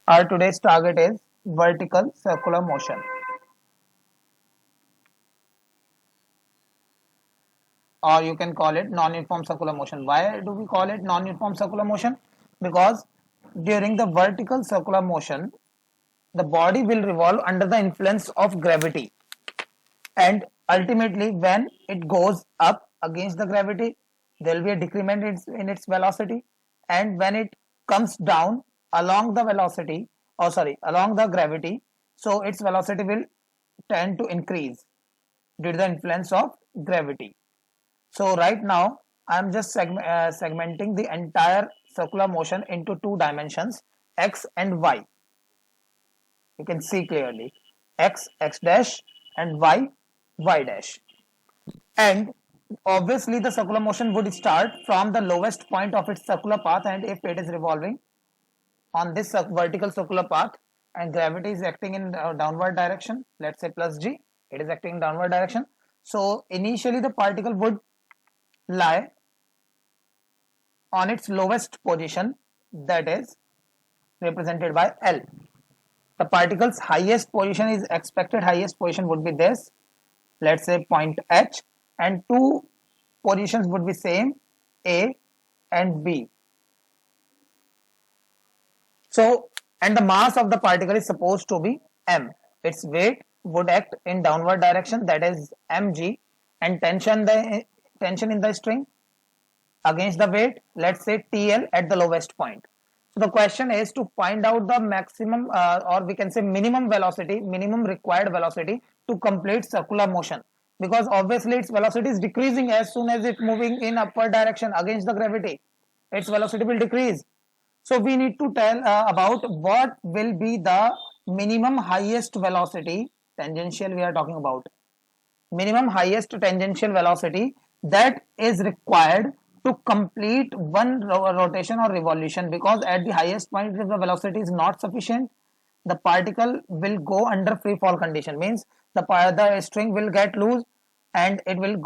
Our today's target is vertical circular motion, or you can call it non-uniform circular motion. Why do we call it non-uniform circular motion? Because during the vertical circular motion, the body will revolve under the influence of gravity, and ultimately when it goes up against the gravity, there will be a decrement in its velocity, and when it comes down along the velocity, or sorry, along the gravity, so its velocity will tend to increase due to the influence of gravity. So right now I am just segmenting the entire circular motion into two dimensions, x and y. You can see clearly x, x dash, and y, y dash. And obviously the circular motion would start from the lowest point of its circular path, and if it is revolving on this vertical circular path and gravity is acting in downward direction, let's say plus g, it is acting in downward direction. So initially the particle would lie on its lowest position, that is represented by L. The particle's highest position is expected highest position would be this, let's say point H, and two positions would be same, A and B. So, and the mass of the particle is supposed to be m. Its weight would act in downward direction, that is mg, and tension in the string against the weight, let's say TL at the lowest point. So the question is to find out the maximum or we can say minimum velocity, minimum required velocity to complete circular motion, because obviously its velocity is decreasing as soon as it's moving in upward direction against the gravity. Its velocity will decrease. So we need to tell about what will be the minimum highest velocity, tangential we are talking about, minimum highest tangential velocity that is required to complete one rotation or revolution, because at the highest point if the velocity is not sufficient, the particle will go under free fall condition, means the string will get loose and it will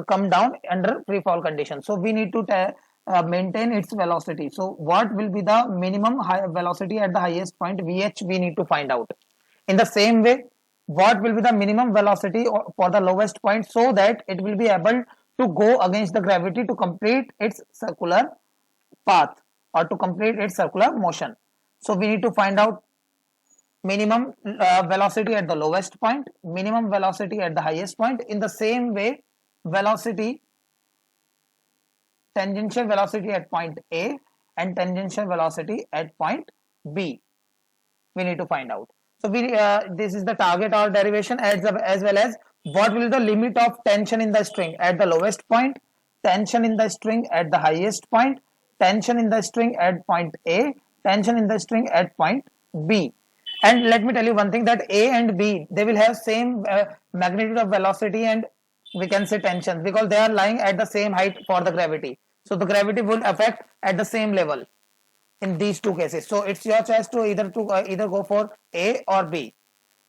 come down under free fall condition. So we need to maintain its velocity. So what will be the minimum high velocity at the highest point, Vh, we need to find out. In the same way, what will be the minimum velocity for the lowest point, so that it will be able to go against the gravity to complete its circular path or to complete its circular motion. So we need to find out minimum velocity at the lowest point, minimum velocity at the highest point. In the same way, velocity, tangential velocity at point A and tangential velocity at point B, we need to find out. So this is the target or derivation, as well as what will be the limit of tension in the string at the lowest point, tension in the string at the highest point, tension in the string at point A, tension in the string at point B. And let me tell you one thing, that A and B, they will have same magnitude of velocity and we can say tension, because they are lying at the same height for the gravity. So the gravity will affect at the same level in these two cases. So it's your choice to either go for A or B.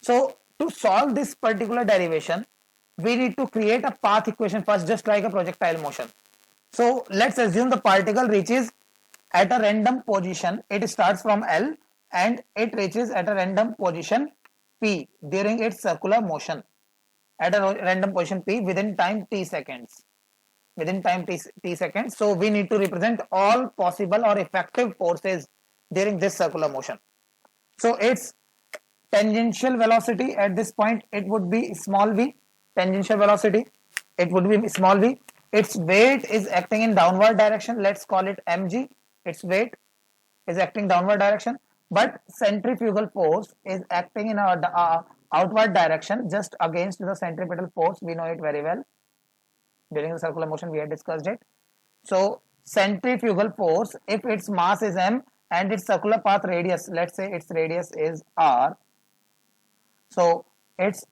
So to solve this particular derivation, we need to create a path equation first, just like a projectile motion. So let's assume the particle reaches at a random position. It starts from L and it reaches at a random position P during its circular motion at a random position P within time t seconds. Within time t seconds. So we need to represent all possible or effective forces during this circular motion. So its tangential velocity at this point, it would be small v. Tangential velocity, it would be small v. Its weight is acting in downward direction, let's call it mg. Its weight is acting downward direction, but centrifugal force is acting in a outward direction, just against the centripetal force. We know it very well. During the circular motion we had discussed it. So centrifugal force, if its mass is m and its circular path radius, let's say its radius is r, so its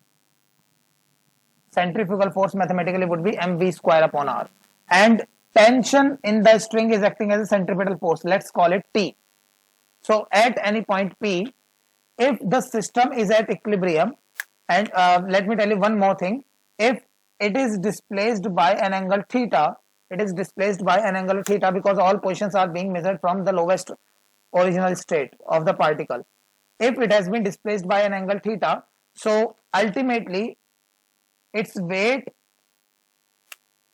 centrifugal force mathematically would be mv square upon r, and tension in the string is acting as a centripetal force, let's call it T. So at any point P, if the system is at equilibrium, and let me tell you one more thing, if it is displaced by an angle theta, it is displaced by an angle theta because all positions are being measured from the lowest original state of the particle. if it has been displaced by an angle theta, so ultimately its weight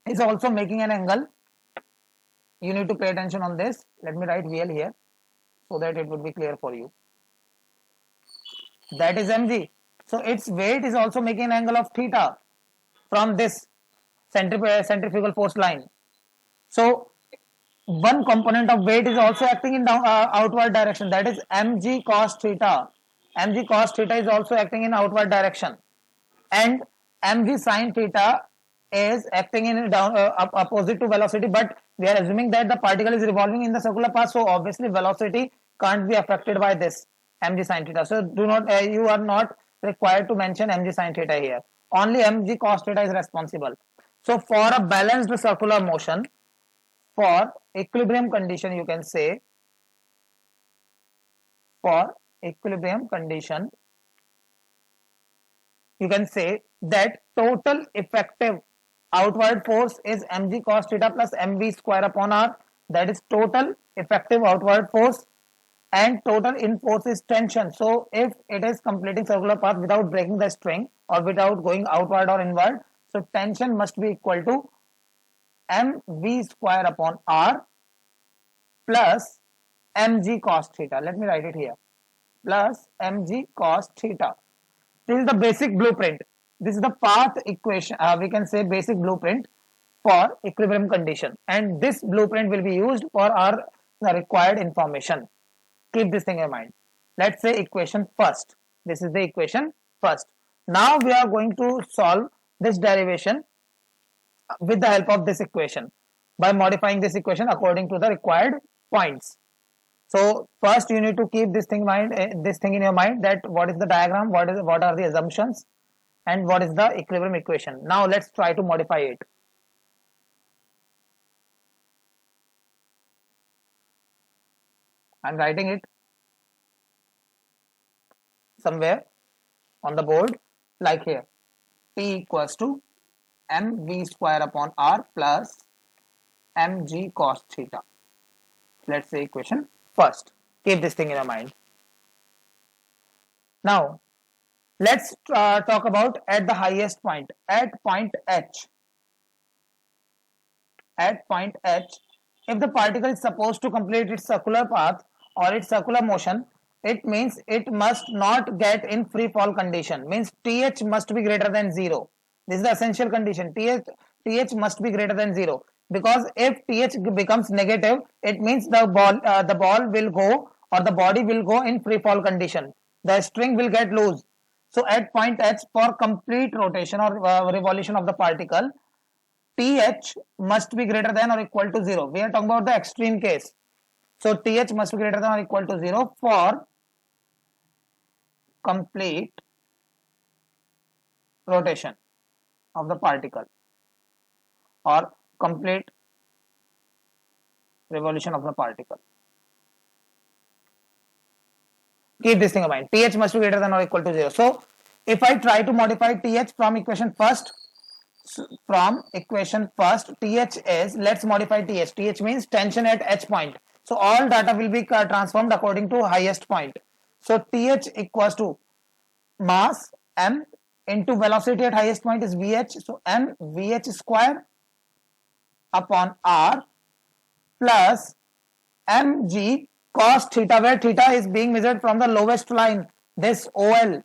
is also making an angle. You need to pay attention on this. Let me write VL here so that it would be clear for you. That is mg. So its weight is also making an angle of theta from this centrifugal force line. So one component of weight is also acting in outward direction, that is mg cos theta. Mg cos theta is also acting in outward direction, and mg sin theta is acting in opposite to velocity, but we are assuming that the particle is revolving in the circular path, so obviously velocity can't be affected by this mg sin theta. So do not you are not required to mention mg sin theta here. Only mg cos theta is responsible. So for a balanced circular motion, for equilibrium condition, you can say, for equilibrium condition, you can say that total effective outward force is mg cos theta plus mv square upon r. That is total effective outward force, and total in force is tension. So if it is completing circular path without breaking the string or without going outward or inward, so tension must be equal to mv square upon r plus mg cos theta. Let me write it here, plus mg cos theta. This is the basic blueprint. This is the path equation, we can say basic blueprint for equilibrium condition, and this blueprint will be used for our required information. Keep this thing in mind. Let's say equation first. This is the equation first. Now we are going to solve this derivation with the help of this equation by modifying this equation according to the required points. So first you need to keep this thing in your mind, that what is the diagram, what are the assumptions, and what is the equilibrium equation. Now let's try to modify it. I'm writing it somewhere on the board, like here. P equals to mv square upon r plus mg cos theta. Let's say equation first. Keep this thing in your mind. Now let's talk about at the highest point, at point H. At point H, if the particle is supposed to complete its circular path or its circular motion, it means it must not get in free fall condition, means TH must be greater than 0. This is the essential condition. TH must be greater than 0, because if TH becomes negative, it means the ball will go, or the body will go in free fall condition. The string will get loose. So at point H, for complete rotation or revolution of the particle, TH must be greater than or equal to 0. We are talking about the extreme case. So TH must be greater than or equal to 0 for complete rotation of the particle or complete revolution of the particle. Keep this thing in mind. TH must be greater than or equal to 0. So if I try to modify TH from equation first, TH is, let's modify TH. TH means tension at H point. So all data will be transformed according to highest point. So TH equals to mass m into velocity at highest point is VH. So m VH square upon r plus mg cos theta, where theta is being measured from the lowest line, this OL.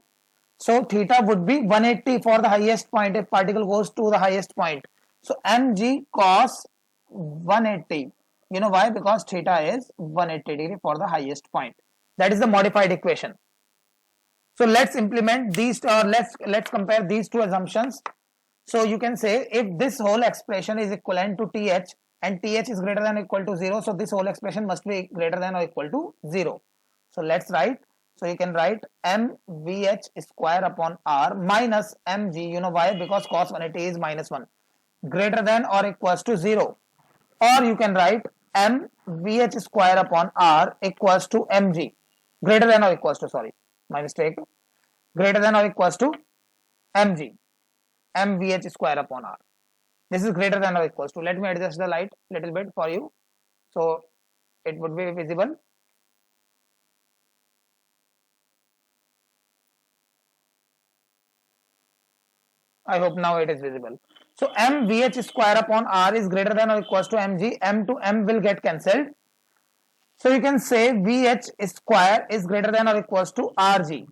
So theta would be 180 for the highest point if particle goes to the highest point. So mg cos 180. You know why? Because theta is 180 degree for the highest point. That is the modified equation. So let's implement these, or let's compare these two assumptions. So you can say if this whole expression is equivalent to TH and TH is greater than or equal to 0, so this whole expression must be greater than or equal to 0. So let's write. So you can write mVH square upon r minus mg. You know why? Because cos 180 is minus 1, greater than or equals to 0. Or you can write mVH square upon r equals to mg, greater than or equals to, sorry, my mistake, greater than or equals to mg, mVH square upon r. This is greater than or equals to. Let me adjust the light little bit for you so it would be visible. I hope now it is visible. So mvh square upon r is greater than or equals to mg. M to m will get cancelled. So you can say vh square is greater than or equals to rg,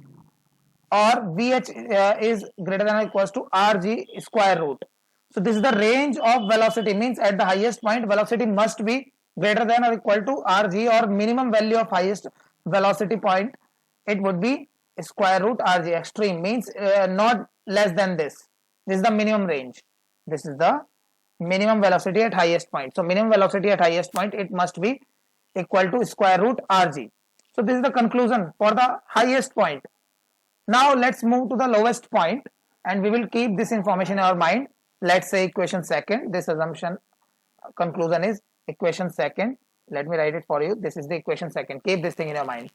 or vh is greater than or equals to rg square root. So this is the range of velocity, means at the highest point velocity must be greater than or equal to rg, or minimum value of highest velocity point, it would be square root rg. Extreme means not less than this. This is the minimum range. This is the minimum velocity at highest point. So minimum velocity at highest point, it must be equal to square root rg. So this is the conclusion for the highest point. Now let's move to the lowest point, and we will keep this information in our mind. Let's say equation second. This assumption conclusion is equation second. Let me write it for you. This is the equation second. Keep this thing in your mind.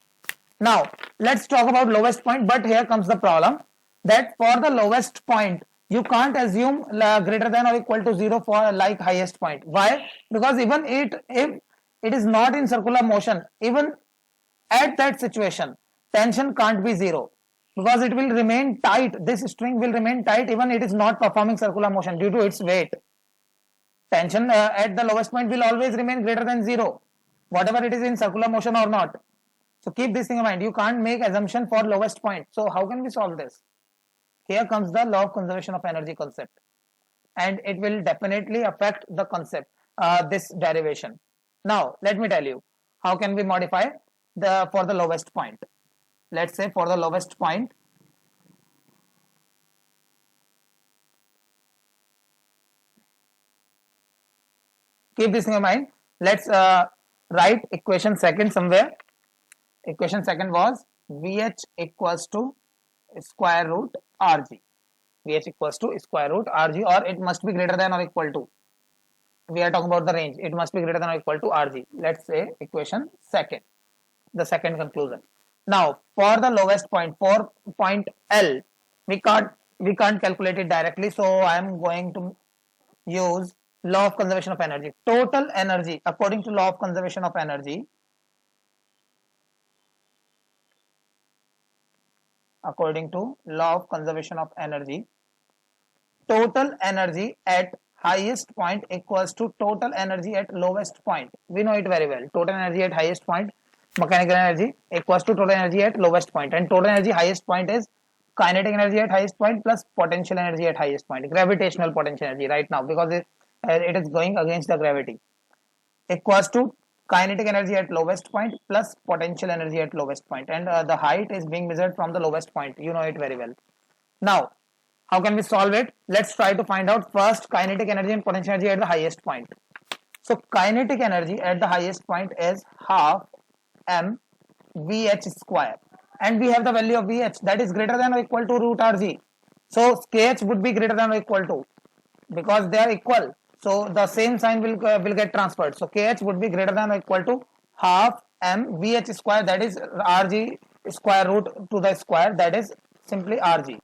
Now let's talk about lowest point, but here comes the problem, that for the lowest point you can't assume greater than or equal to 0 for like highest point. Why? Because even if it is not in circular motion, even at that situation tension can't be 0, because it will remain tight. This string will remain tight even it is not performing circular motion due to its weight. Tension at the lowest point will always remain greater than 0, whatever it is in circular motion or not. So keep this thing in mind. You can't make assumption for lowest point. So how can we solve this? Here comes the law of conservation of energy concept, and it will definitely affect the concept, this derivation. Now let me tell you how can we modify for the lowest point. Let's say for the lowest point, keep this in your mind. Let's write equation second somewhere. Equation second was vh equals to square root rg. Vh equals to square root rg, or it must be greater than or equal to. We are talking about the range. It must be greater than or equal to rg. Let's say equation second, the second conclusion. Now for the lowest point, for point L, we can't calculate it directly. So I am going to use law of conservation of energy. Total energy according to law of conservation of energy. According to law of conservation of energy, total energy at highest point equals to total energy at lowest point. We know it very well. Total energy at highest point, mechanical energy, equals to total energy at lowest point, and total energy highest point is kinetic energy at highest point plus potential energy at highest point, gravitational potential energy right now, because it is going against the gravity, equals to kinetic energy at lowest point plus potential energy at lowest point, and the height is being measured from the lowest point. You know it very well. Now how can we solve it? Let's try to find out first kinetic energy and potential energy at the highest point. So kinetic energy at the highest point is half m vh square, and we have the value of vh, that is greater than or equal to root rg. So kh would be greater than or equal to, because they are equal. So the same sign will get transferred. So kh would be greater than or equal to half m vh square, that is rg square root to the square, that is simply rg.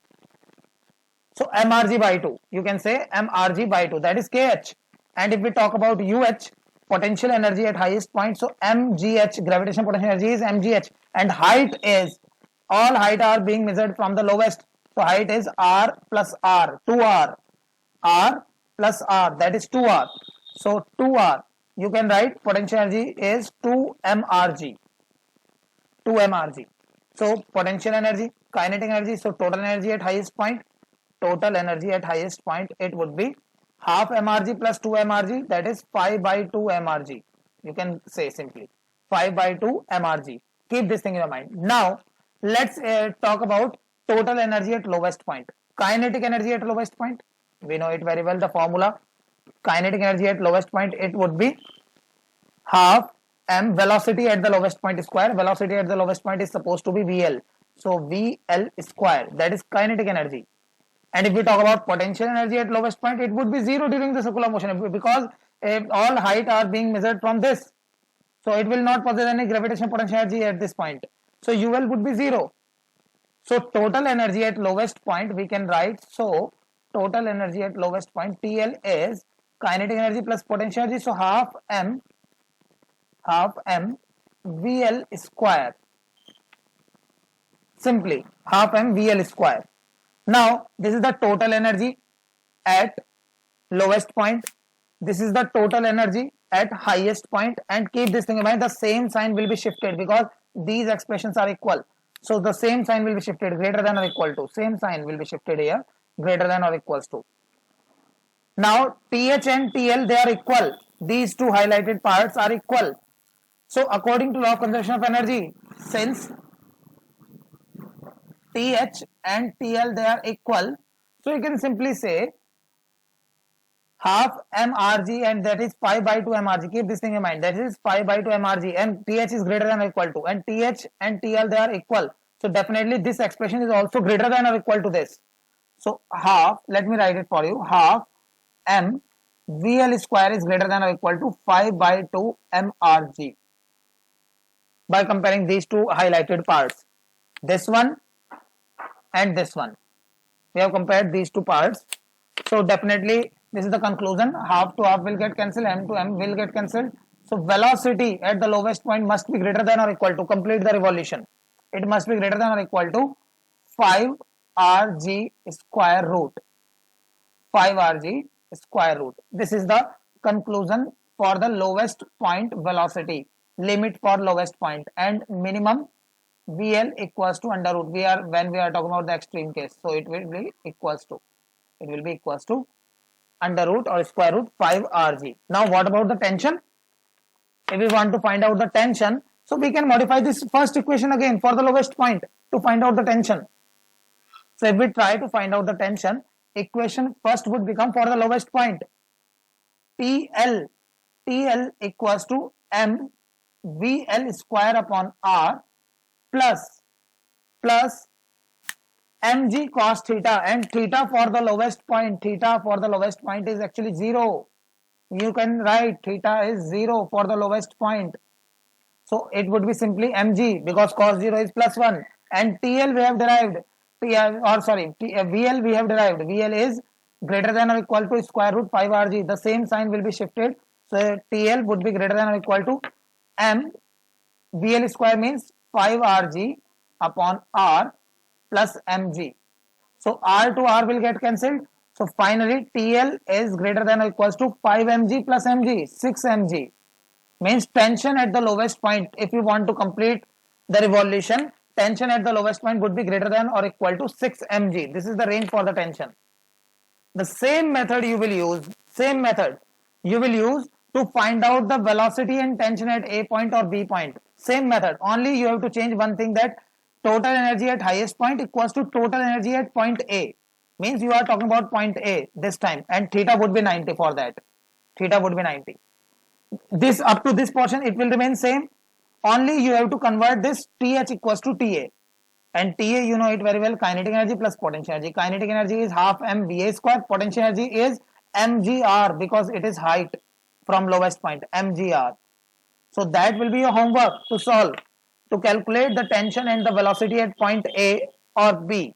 So mrg by 2, you can say mrg by 2, that is kh. And if we talk about uh, potential energy at highest point, so mgh, gravitational potential energy, is mgh, and height is, all height are being measured from the lowest. So height is r plus r, 2r, r plus r, that is 2r. So 2r, you can write potential energy is 2 mrg. So potential energy, kinetic energy, so total energy at highest point, it would be half mrg plus 2 mrg, that is 5 by 2 mrg. You can say simply 5 by 2 mrg. Keep this thing in your mind. Now let's talk about total energy at lowest point. Kinetic energy at lowest point, we know it very well, the formula. Kinetic energy at lowest point, it would be half m velocity at the lowest point square. Velocity at the lowest point is supposed to be vl, so vl square, that is kinetic energy. And if we talk about potential energy at lowest point, it would be 0 during the circular motion, because all height are being measured from this, so it will not possess any gravitational potential energy at this point. So ul would be 0. So total energy at lowest point, we can write, so total energy at lowest point, TL, is kinetic energy plus potential energy, so half m VL square, simply half m VL square. Now this is the total energy, at lowest point, this is the total energy at highest point, and keep this thing in mind, the same sign will be shifted because these expressions are equal. So the same sign will be shifted, greater than or equal to, same sign will be shifted here, greater than or equals to. Now TH and TL, they are equal, these two highlighted parts are equal. So according to law of conservation of energy, since TH and TL, they are equal, so you can simply say half mRg, and that is pi by 2 mRg. Keep this thing in mind, that is pi by 2 mRg, and TH is greater than or equal to, and TH and TL, they are equal. So definitely this expression is also greater than or equal to this. So half, let me write it for you, half m VL square is greater than or equal to 5 by 2 mRg. By comparing these two highlighted parts, this one and this one, we have compared these two parts. So definitely this is the conclusion, half to half will get cancelled, m to m will get cancelled. So velocity at the lowest point must be greater than or equal to, complete the revolution, it must be greater than or equal to 5 rg square root, 5 rg square root. This is the conclusion for the lowest point velocity, limit for lowest point, and minimum VL equals to under root. When we are talking about the extreme case, so it will be equals to under root or square root 5 rg. Now what about the tension? If we want to find out the tension, so we can modify this first equation again for the lowest point to find out the tension. So if we try to find out the tension, equation first would become for the lowest point, TL equals to m VL square upon R plus mg cos theta, and theta for the lowest point is actually 0. You can write theta is 0 for the lowest point, so it would be simply mg, because cos 0 is plus 1, and TL we have derived, VL we have derived, VL is greater than or equal to square root 5 rg, the same sign will be shifted, so TL would be greater than or equal to m VL square means 5 rg upon R plus mg. So R to R will get cancelled. So finally TL is greater than or equals to 5 mg plus mg, 6 mg. Means tension at the lowest point, if you want to complete the revolution, tension at the lowest point would be greater than or equal to 6 mg. This is the range for the tension. The same method you will use to find out the velocity and tension at A point or B point. Same method, only you have to change one thing, that total energy at highest point equals to total energy at point A. Means you are talking about point A this time, and theta would be 90 for that. Theta would be 90. This up to this portion it will remain same. Only you have to convert this TH equals to TA. And TA, you know it very well, kinetic energy plus potential energy. Kinetic energy is half mVA square. Potential energy is mgr, because it is height from lowest point, mgr. So that will be your homework to solve, to calculate the tension and the velocity at point A or B.